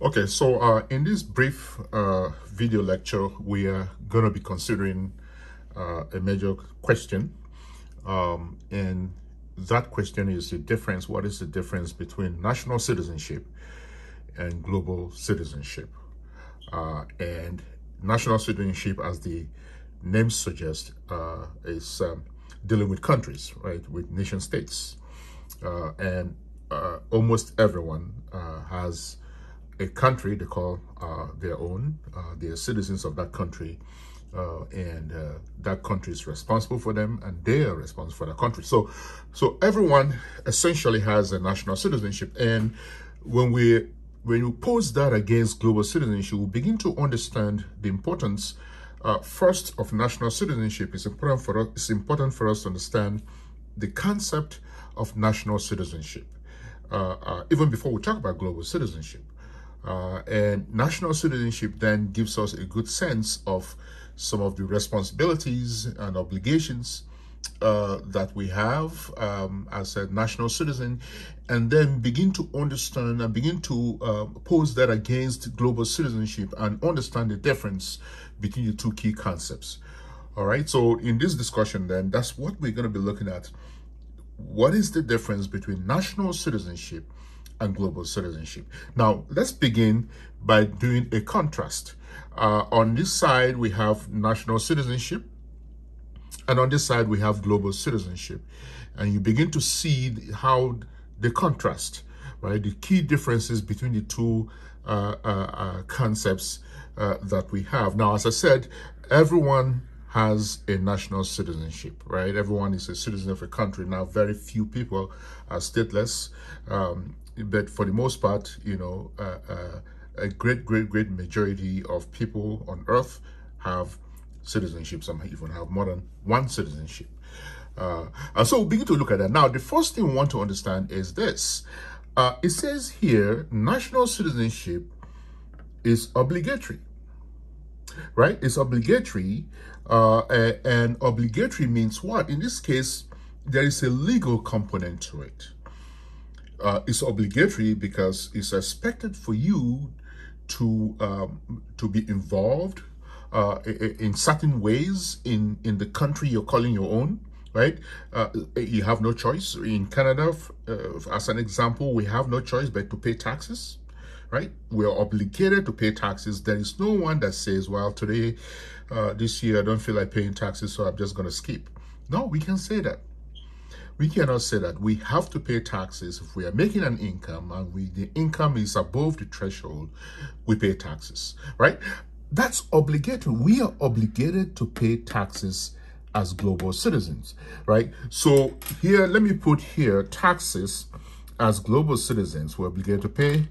Okay, so in this brief video lecture, we are going to be considering a major question. And that question is the difference. What is the difference between national citizenship and global citizenship? And national citizenship, as the name suggests, is dealing with countries, right, with nation states. And almost everyone has a country they call their own. They are citizens of that country, and that country is responsible for them, and they are responsible for that country. So everyone essentially has a national citizenship. And when you pose that against global citizenship, we begin to understand the importance. First, of national citizenship. It's important for us. It's important for us to understand the concept of national citizenship, even before we talk about global citizenship. And national citizenship then gives us a good sense of some of the responsibilities and obligations that we have as a national citizen, and then begin to understand and begin to pose that against global citizenship and understand the difference between the two key concepts. All right, so in this discussion then, that's what we're going to be looking at. What is the difference between national citizenship and global citizenship? Now, let's begin by doing a contrast. On this side, we have national citizenship, and on this side, we have global citizenship. And you begin to see how the contrast, right, the key differences between the two concepts that we have. Now, as I said, everyone has a national citizenship, right? Everyone is a citizen of a country. Now, very few people are stateless, but for the most part, you know, a great majority of people on Earth have citizenship. Some even have more than one citizenship. And so we begin to look at that. Now, the first thing we want to understand is this. It says here, national citizenship is obligatory, right? It's obligatory. And obligatory means what? In this case, there is a legal component to it. It's obligatory because it's expected for you to be involved in certain ways in the country you're calling your own, right? You have no choice. In Canada, as an example, we have no choice but to pay taxes, right? We are obligated to pay taxes. There is no one that says, well, today, this year, I don't feel like paying taxes, so I'm just going to skip. No, we can say that. We cannot say that. We have to pay taxes. If we are making an income and the income is above the threshold, we pay taxes, right? That's obligatory. We are obligated to pay taxes as global citizens, right? So here, let me put here taxes as global citizens. We're obligated to pay.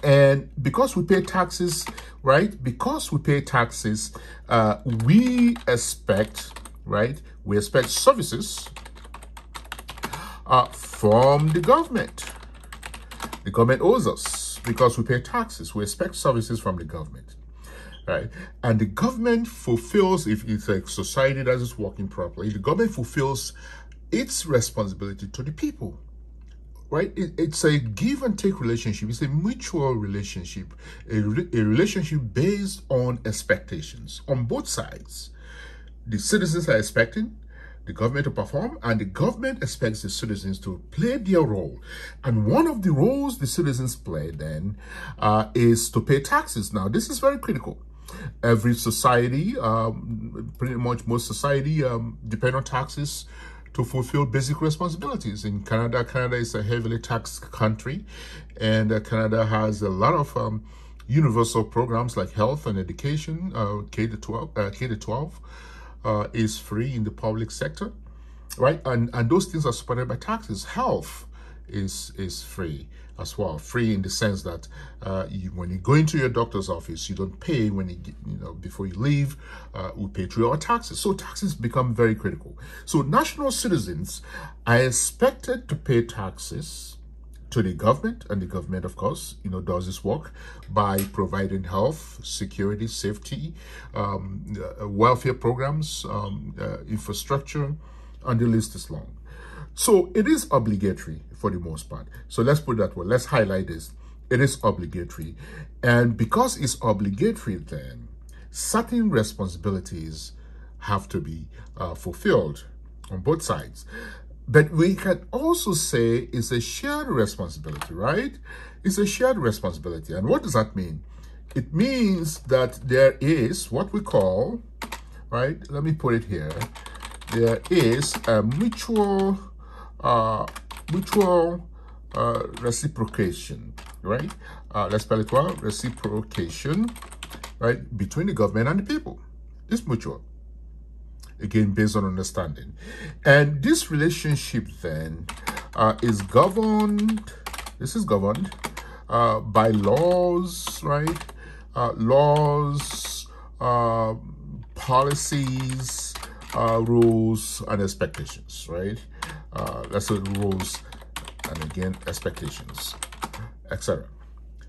And because we pay taxes, right? Because we pay taxes, we expect, right? We expect services from the government. The government owes us because we pay taxes. We expect services from the government, right? And the government fulfills, if it's a society that is working properly, the government fulfills its responsibility to the people, right? It's a give and take relationship. It's a mutual relationship, a relationship based on expectations on both sides. The citizens are expecting the government to perform, and the government expects the citizens to play their role. And one of the roles the citizens play then is to pay taxes. Now, this is very critical. Every society, pretty much most society, depend on taxes to fulfill basic responsibilities. In Canada, Canada is a heavily taxed country, and Canada has a lot of universal programs like health and education, K-12. Is free in the public sector, right? And those things are supported by taxes. Health is free as well. Free in the sense that when you go into your doctor's office, you don't pay when before you leave. We pay through our taxes. So taxes become very critical. So national citizens are expected to pay taxes to the government, and the government, of course, does this work by providing health, security, safety, welfare programs, infrastructure, and the list is long. So it is obligatory for the most part. So let's put that way. Let's highlight this. It is obligatory. And because it's obligatory, then certain responsibilities have to be fulfilled on both sides. But we can also say it's a shared responsibility, right? It's a shared responsibility. And what does that mean? It means that there is what we call, right? Let me put it here. There is a mutual reciprocation, right? Let's spell it well, reciprocation, right? Between the government and the people. It's mutual. Again, based on understanding. And this relationship then is governed by laws, right? Laws, policies, rules, and expectations, right? Let's say rules, and again, expectations, etc.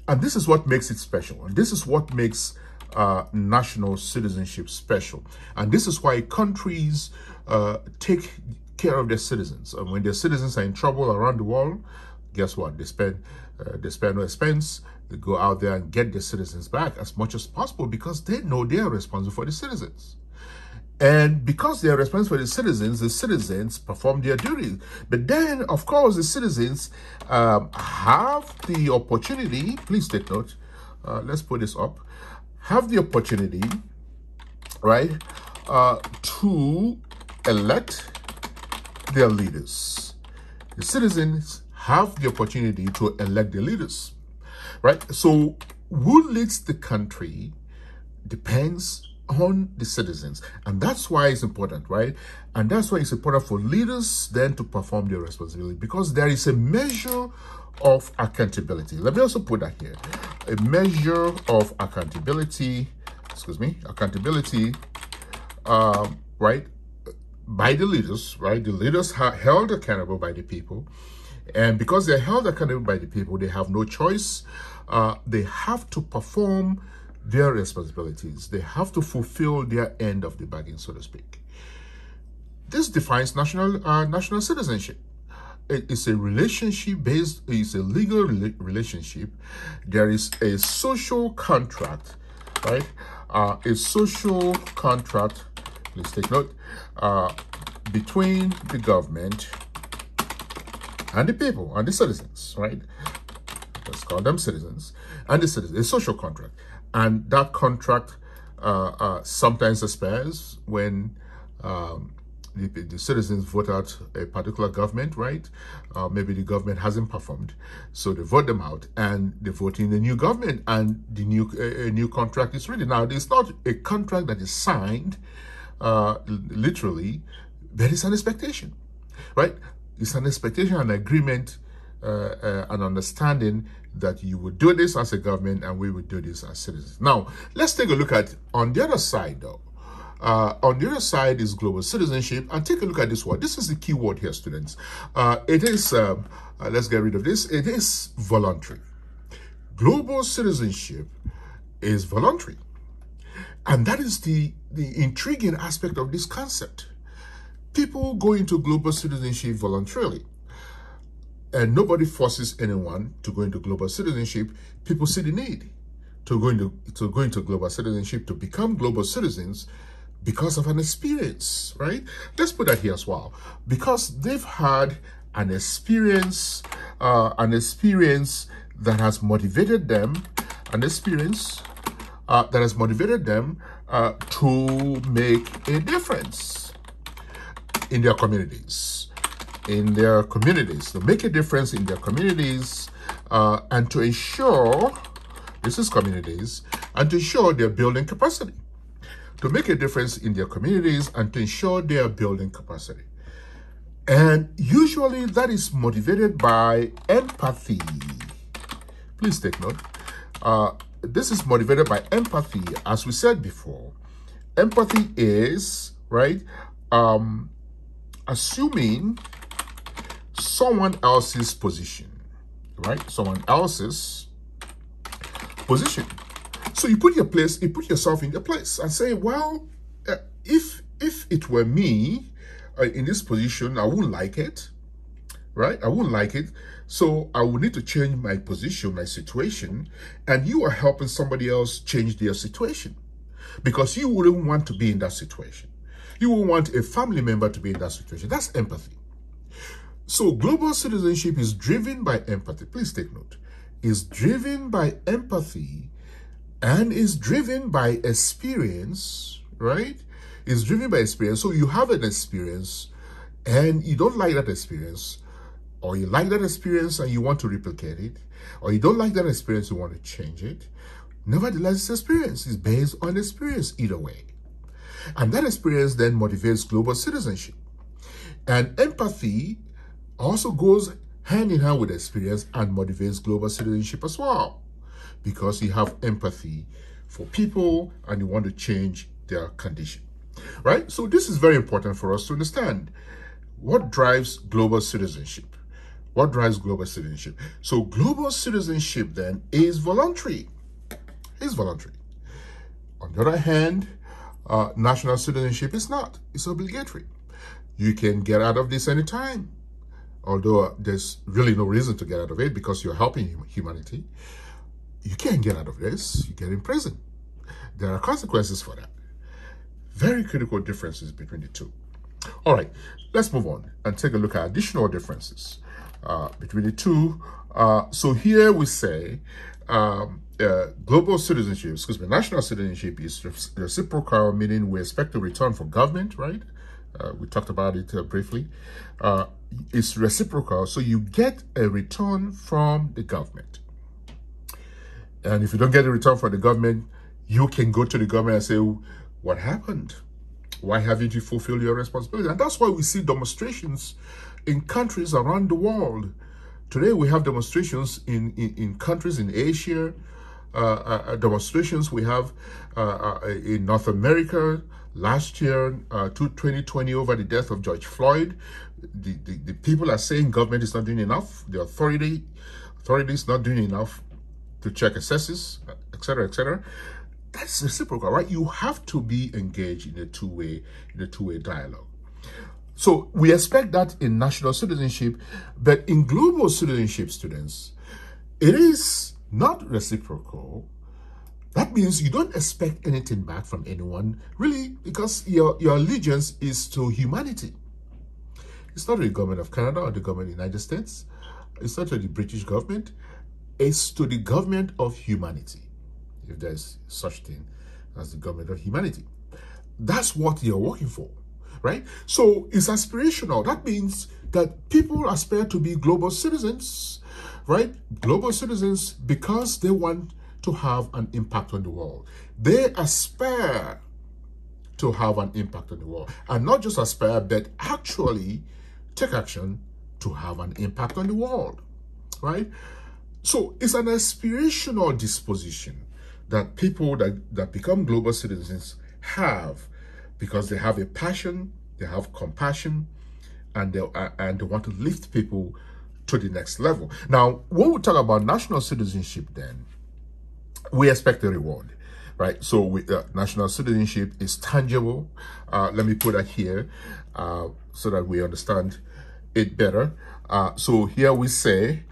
And this is what makes it special. And this is what makes national citizenship special. And this is why countries take care of their citizens. And when their citizens are in trouble around the world, guess what? They spare no expense. They go out there and get their citizens back as much as possible because they know they are responsible for the citizens. And because they are responsible for the citizens perform their duties. But then, of course, the citizens have the opportunity, please take note, let's put this up, have the opportunity, right, to elect their leaders. The citizens have the opportunity to elect their leaders, right? So who leads the country depends on the citizens, and that's why it's important, right? And that's why it's important for leaders then to perform their responsibility, because there is a measure of accountability. Let me also put that here, a measure of accountability, right, by the leaders, right? The leaders are held accountable by the people, and because they're held accountable by the people, they have no choice. They have to perform their responsibilities. They have to fulfill their end of the bargain, so to speak. This defines national citizenship. It's a relationship based, it's a legal relationship. There is a social contract, right? A social contract, please take note, between the government and the people and the citizens, right? Let's call them citizens and the citizens, a social contract. And that contract sometimes expires when the citizens vote out a particular government, right? Maybe the government hasn't performed, so they vote them out and they vote in the new government, and the new contract is written. Now, it's not a contract that is signed literally, but it's an expectation, right? It's an expectation, an agreement, an understanding that you would do this as a government and we would do this as citizens. Now, let's take a look at on the other side, though. On the other side is global citizenship, and take a look at this word. This is the key word here, students. It is, let's get rid of this. It is voluntary. Global citizenship is voluntary. And that is the intriguing aspect of this concept. People go into global citizenship voluntarily. And nobody forces anyone to go into global citizenship. People see the need to go into global citizenship, to become global citizens because of an experience, right? Let's put that here as well. Because they've had an experience that has motivated them, to make a difference in their communities. To make a difference in their communities, and to ensure, this is communities, and to ensure they're building capacity. To make a difference in their communities and to ensure they are building capacity. And usually that is motivated by empathy. Please take note. This is motivated by empathy. As we said before, empathy is, right, assuming someone else's position, right? Someone else's position. So you put yourself in their place and say, well, if it were me in this position, I wouldn't like it, right? I wouldn't like it. So I would need to change my position, my situation, and you are helping somebody else change their situation because you wouldn't want to be in that situation. You would want a family member to be in that situation. That's empathy. So global citizenship is driven by empathy. Please take note. Is driven by empathy and is driven by experience, right? Is driven by experience. So you have an experience and you don't like that experience, or you like that experience and you want to replicate it, or you don't like that experience, you want to change it. Nevertheless, this experience is based on experience either way. And that experience then motivates global citizenship. And empathy also goes hand in hand with experience and motivates global citizenship as well, because you have empathy for people and you want to change their condition, right? So this is very important for us to understand. What drives global citizenship? What drives global citizenship? So global citizenship then is voluntary. It's voluntary. On the other hand, national citizenship is not. It's obligatory. You can get out of this anytime, although there's really no reason to get out of it because you're helping humanity. You can't get out of this. You get in prison. There are consequences for that. Very critical differences between the two. All right, let's move on and take a look at additional differences between the two. So here we say global citizenship, national citizenship is reciprocal, meaning we expect a return from government, right? We talked about it briefly. It's reciprocal, so you get a return from the government. And if you don't get a return from the government, you can go to the government and say, what happened? Why haven't you fulfilled your responsibility? And that's why we see demonstrations in countries around the world. Today, we have demonstrations in countries in Asia, demonstrations we have in North America. Last year, 2020, over the death of George Floyd, the people are saying government is not doing enough. The authority is not doing enough to check excesses, etc., etc. That's reciprocal, right? You have to be engaged in a two-way dialogue. So we expect that in national citizenship, but in global citizenship, students, it is not reciprocal. That means you don't expect anything back from anyone, really, because your allegiance is to humanity. It's not to the government of Canada or the government of the United States. It's not to the British government. It's to the government of humanity, if there's such thing as the government of humanity. That's what you're working for, right? So it's aspirational. That means that people aspire to be global citizens, right? Global citizens because they want to have an impact on the world. They aspire to have an impact on the world. And not just aspire, but actually take action to have an impact on the world, right? So it's an aspirational disposition that people that become global citizens have, because they have a passion, they have compassion, and they want to lift people to the next level. Now, when we talk about national citizenship, then we expect a reward, right? So national citizenship is tangible. Let me put that here so that we understand it better. So here we say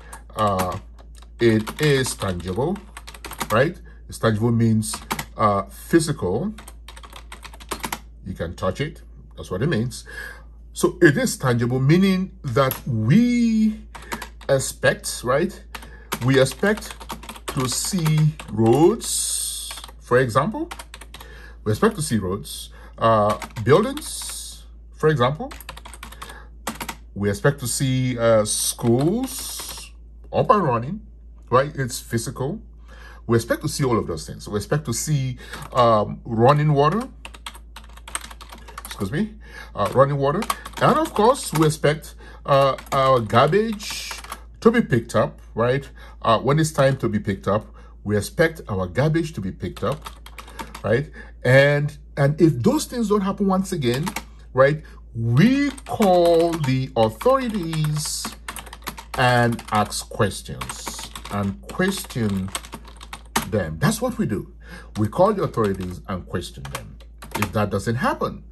it is tangible, right? It's tangible means physical. You can touch it. That's what it means. So it is tangible, meaning that we expect, right? We expect to see roads, for example. We expect to see roads, buildings, for example. We expect to see schools up and running, right? It's physical. We expect to see all of those things. We expect to see running water, running water. And of course, we expect our garbage to be picked up, right? When it's time to be picked up, we expect our garbage to be picked up, right? And if those things don't happen once again, right, we call the authorities and ask questions and question them. That's what we do. We call the authorities and question them. If that doesn't happen,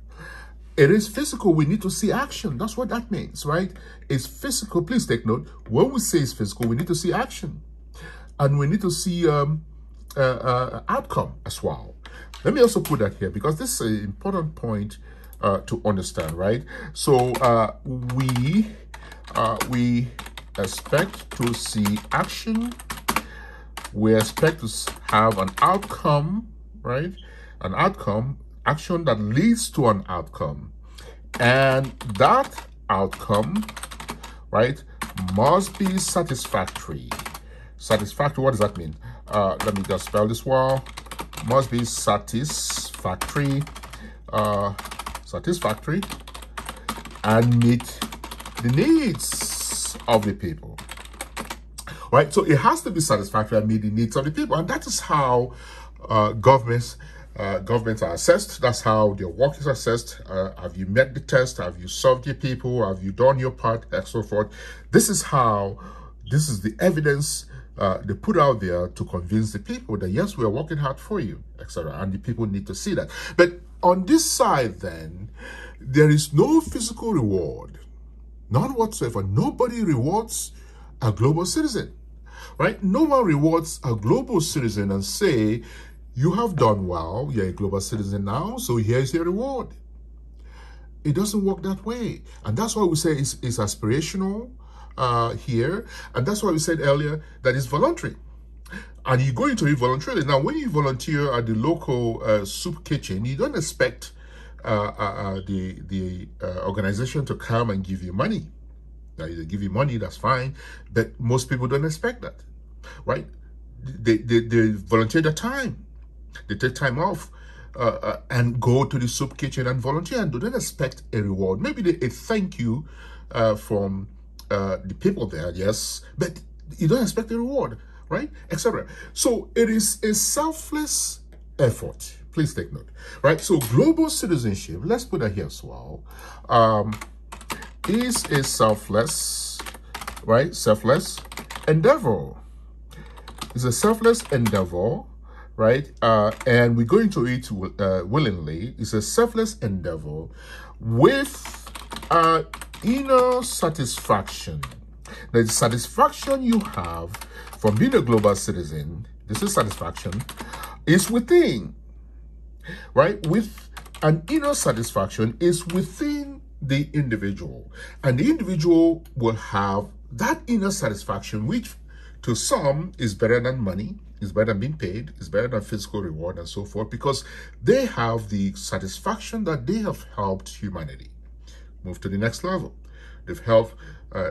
It is physical. We need to see action. That's what that means, right? It's physical. Please take note. When we say it's physical, we need to see action. And we need to see outcome as well. Let me also put that here because this is an important point to understand, right? So we expect to see action. We expect to have an outcome, right? An outcome, action that leads to an outcome. And that outcome, right, must be satisfactory. Satisfactory, what does that mean? Let me just spell this well. Must be satisfactory, satisfactory, and meet the needs of the people. Right? So it has to be satisfactory and meet the needs of the people. And that is how governments are assessed. That's how their work is assessed. Have you met the test? Have you served your people? Have you done your part? And so forth. This is the evidence they put out there to convince the people that yes, we are working hard for you, etc. And the people need to see that. But on this side, then, there is no physical reward, none whatsoever. Nobody rewards a global citizen, right? No one rewards a global citizen and say, you have done well, you're a global citizen now, so here's your reward. It doesn't work that way. And that's why we say it's aspirational here. And that's why we said earlier that it's voluntary. And you go into it voluntarily. Now, when you volunteer at the local soup kitchen, you don't expect the organization to come and give you money. Now, they give you money, that's fine. But most people don't expect that, right? They volunteer their time. They take time off and go to the soup kitchen and volunteer, and don't expect a reward. Maybe a thank you from the people there, yes, but you don't expect a reward, right, etc. So it is a selfless effort. Please take note, right? So global citizenship, let's put that here as well, is a selfless, right, selfless endeavor. It's a selfless endeavor, right? And we go into it willingly. It's a selfless endeavor with inner satisfaction. The satisfaction you have from being a global citizen, this is satisfaction, is within, right? With an inner satisfaction is within the individual. And the individual will have that inner satisfaction, which to some is better than money, is better than being paid, is better than physical reward and so forth, because they have the satisfaction that they have helped humanity move to the next level. They've helped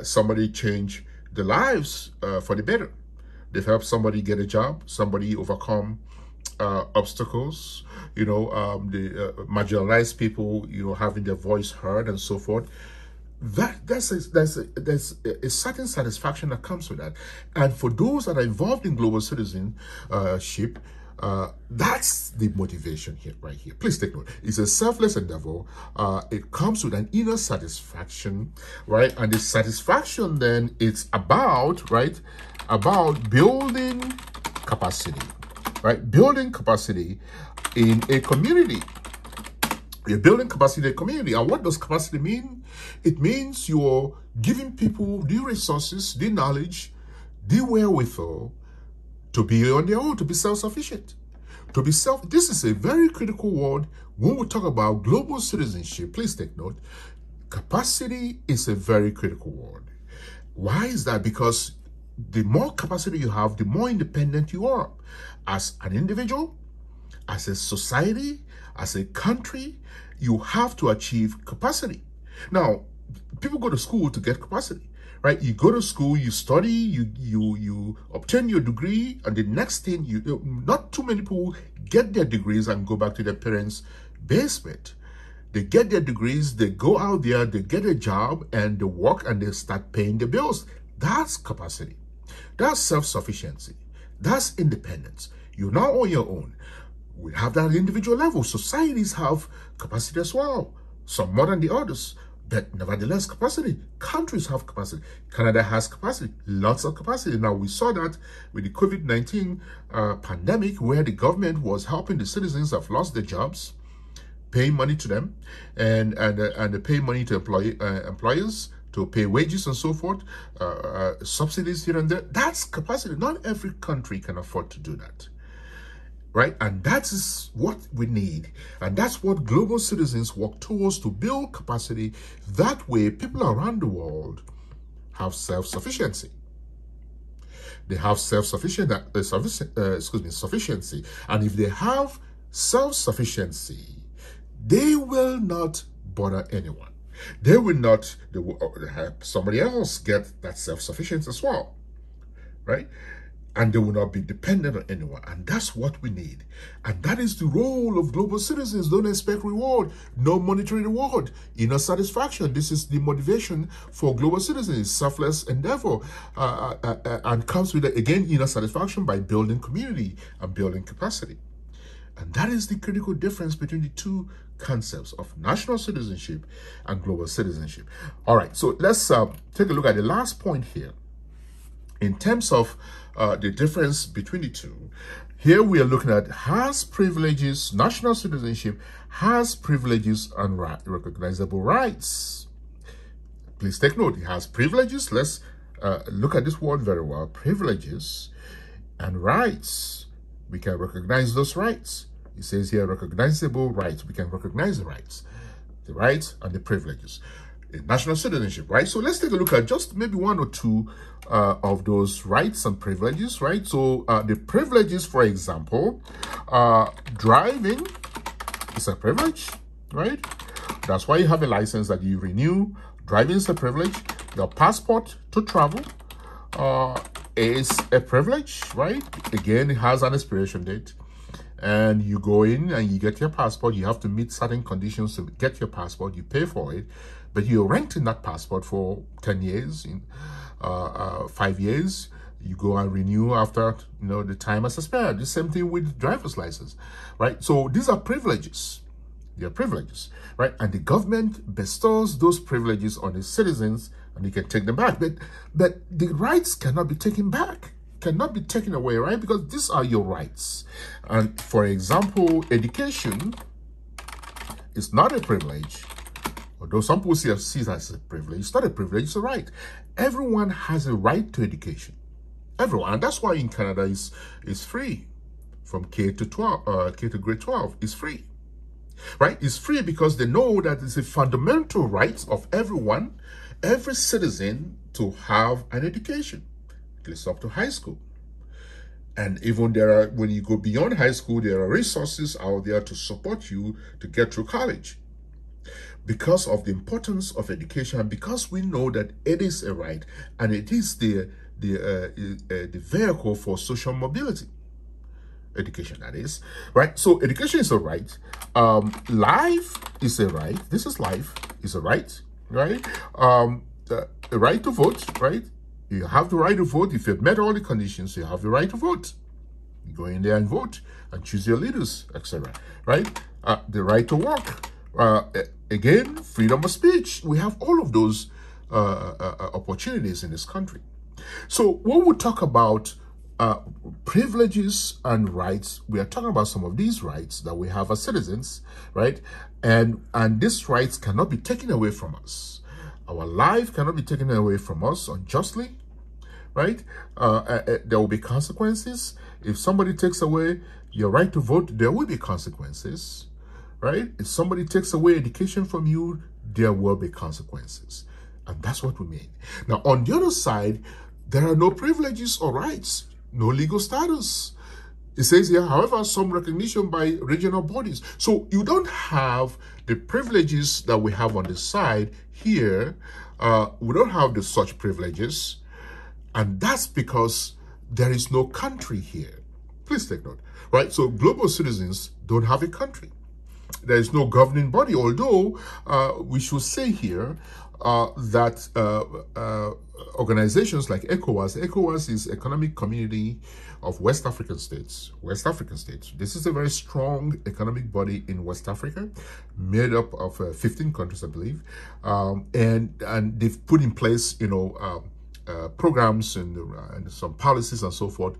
somebody change their lives for the better. They've helped somebody get a job, somebody overcome obstacles, you know, the marginalized people, you know, having their voice heard and so forth. There's a certain satisfaction that comes with that. And for those that are involved in global citizenship, that's the motivation here, right here. Please take note. It's a selfless endeavor. It comes with an inner satisfaction, right? And the satisfaction then it's about, right, about building capacity, right? Building capacity in a community. You're building capacity in a community. And what does capacity mean? It means you're giving people the resources, the knowledge, the wherewithal to be on their own, to be self-sufficient. This is a very critical word when we talk about global citizenship. Please take note. Capacity is a very critical word. Why is that? Because the more capacity you have, the more independent you are. As an individual, as a society, as a country, you have to achieve capacity. Now, people go to school to get capacity, right? You go to school, you study, you obtain your degree, and the next thing, not too many people get their degrees and go back to their parents' basement. They get their degrees, they go out there, they get a job, and they work, and they start paying the bills. That's capacity. That's self-sufficiency. That's independence. You're now on your own. We have that at individual level. Societies have capacity as well, some more than the others, but nevertheless capacity. Countries have capacity. Canada has capacity, lots of capacity. Now, we saw that with the COVID-19 pandemic, where the government was helping the citizens that have lost their jobs. pay money to them, and they pay money to employers to pay wages and so forth, subsidies here and there. That's capacity. Not every country can afford to do that, right? And that is what we need. And that's what global citizens work towards, to build capacity. That way, people around the world have self-sufficiency. They have sufficiency. And if they have self-sufficiency, they will not bother anyone. They will not have somebody else get that self-sufficiency as well, right? And they will not be dependent on anyone. And that's what we need. And that is the role of global citizens. Don't expect reward. No monetary reward. Inner satisfaction. This is the motivation for global citizens. Selfless endeavor. And comes with, again, inner satisfaction by building community and building capacity. And that is the critical difference between the two concepts of national citizenship and global citizenship. All right, so let's take a look at the last point here. In terms of the difference between the two, here we are looking at has privileges. National citizenship has privileges and recognizable rights. Please take note, it has privileges. Let's look at this word very well. Privileges and rights. We can recognize those rights. It says here recognizable rights. We can recognize the rights and the privileges. National citizenship, right? So let's take a look at just maybe one or two of those rights and privileges, right? So the privileges, for example, driving is a privilege, right? That's why you have a license that you renew. Driving is a privilege. Your passport to travel is a privilege, right? Again, it has an expiration date. And you go in and you get your passport. You have to meet certain conditions to get your passport. You pay for it, but you're renting that passport for 10 years, 5 years. You go and renew after, the time has expired. The same thing with driver's license, right? So these are privileges. They are privileges, right? And the government bestows those privileges on its citizens, and you can take them back. But the rights cannot be taken back. Cannot be taken away, right? Because these are your rights. And for example, education is not a privilege. Although some people see it as a privilege, it's not a privilege, it's a right. Everyone has a right to education. Everyone. And that's why in Canada it's free. From K to grade 12 is free. Right? It's free because they know that it's a fundamental right of everyone, every citizen, to have an education. At least up to high school. And even when you go beyond high school, there are resources out there to support you to get through college. Because of the importance of education, and because we know that it is a right, and it is the vehicle for social mobility. Education, that is, right? So education is a right. Life is a right. This is life, is a right, right? The right to vote, right? You have the right to vote. If you've met all the conditions, you have the right to vote. You go in there and vote and choose your leaders, etc. Right? The right to work. Again, freedom of speech. We have all of those opportunities in this country. So when we talk about privileges and rights, we are talking about some of these rights that we have as citizens, right? And these rights cannot be taken away from us. Our life cannot be taken away from us unjustly, right? There will be consequences. If somebody takes away your right to vote, there will be consequences, right? If somebody takes away education from you, there will be consequences. And that's what we mean. Now, on the other side, there are no privileges or rights, no legal status. It says here, however, some recognition by regional bodies. So you don't have the privileges that we have on the side here. We don't have such privileges. And that's because there is no country here. Please take note, right? So global citizens don't have a country. There is no governing body, although we should say here that organizations like ECOWAS is Economic Community of West African States. This is a very strong economic body in West Africa, made up of 15 countries, I believe, and they've put in place, programs and some policies and so forth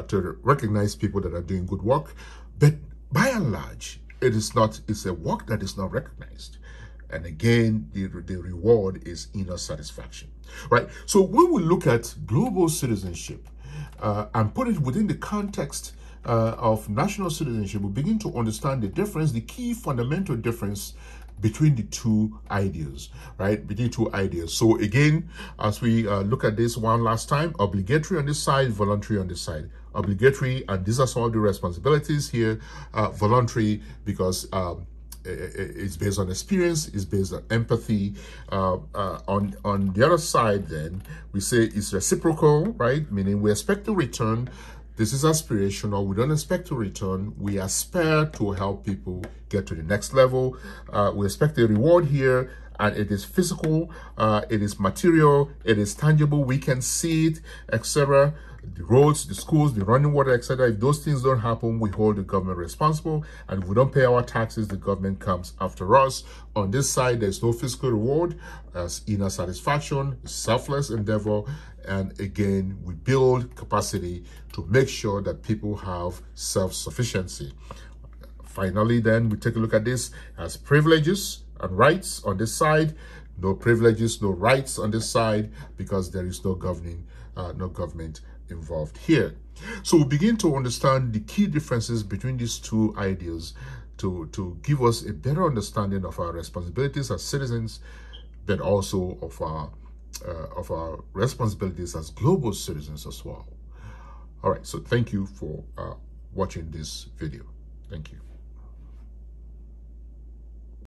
to recognize people that are doing good work. But by and large, it's a work that is not recognized. And again, the reward is inner satisfaction, right? So when we look at global citizenship and put it within the context of national citizenship, we begin to understand the difference, the key fundamental difference between the two ideas, right? Between two ideas. So again, as we look at this one last time, obligatory on this side, voluntary on this side. Obligatory, and these are some of the responsibilities here. Voluntary because it's based on experience, it's based on empathy. On the other side, then we say it's reciprocal, right? Meaning we expect to return. This is aspirational. We don't expect to return. We aspire to help people get to the next level. We expect a reward here, and it is physical, it is material, it is tangible. We can see it, etc. The roads, the schools, the running water, etc. If those things don't happen, we hold the government responsible. And if we don't pay our taxes, the government comes after us. On this side, there's no physical reward, as inner satisfaction, selfless endeavor. And again, we build capacity to make sure that people have self-sufficiency. Finally, then we take a look at this as privileges and rights on this side. No privileges, no rights on this side, because there is no government involved here. So we begin to understand the key differences between these two ideas to give us a better understanding of our responsibilities as citizens, but also of our responsibilities as global citizens as well. All right, so thank you for watching this video. Thank you.